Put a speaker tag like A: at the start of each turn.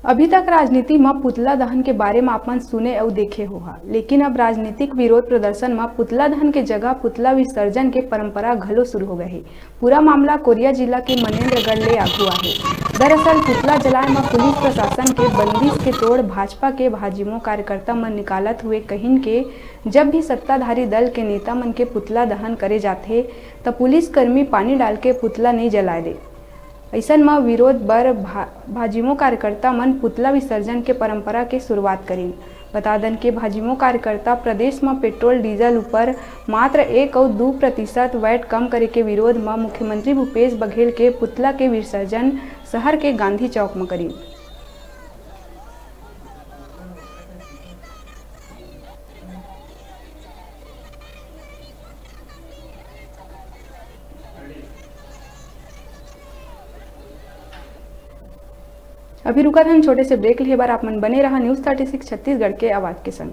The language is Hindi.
A: अभी तक राजनीति में पुतला दहन के बारे में अपन सुने और देखे होगा, लेकिन अब राजनीतिक विरोध प्रदर्शन में पुतला दहन के जगह पुतला विसर्जन के परंपरा घलो शुरू हो गए है। पूरा मामला कोरिया जिला के मनेन्द्रगढ़ ले आगू है। दरअसल पुतला जलाए में पुलिस प्रशासन के बंदिश के तोड़ भाजपा के भाजयुमो कार्यकर्ता मन निकालत हुए कहिन के जब भी सत्ताधारी दल के नेता मन के पुतला दहन करे जाते तो पुलिस कर्मी पानी डाल के पुतला नहीं जलाए दे। ऐसन में विरोध बर भाजयुमो कार्यकर्ता मन पुतला विसर्जन के परंपरा के शुरुआत करी। बता दें कि भाजयुमो कार्यकर्ता प्रदेश में पेट्रोल डीजल ऊपर मात्र 1 और 2% वैट कम करे के विरोध में मुख्यमंत्री भूपेश बघेल के पुतला के विसर्जन शहर के गांधी चौक में करी। अभी रुका था छोटे से ब्रेक लिए बार आप मन बने रहा न्यूज़ 36 छत्तीसगढ़ के आवाज के संग।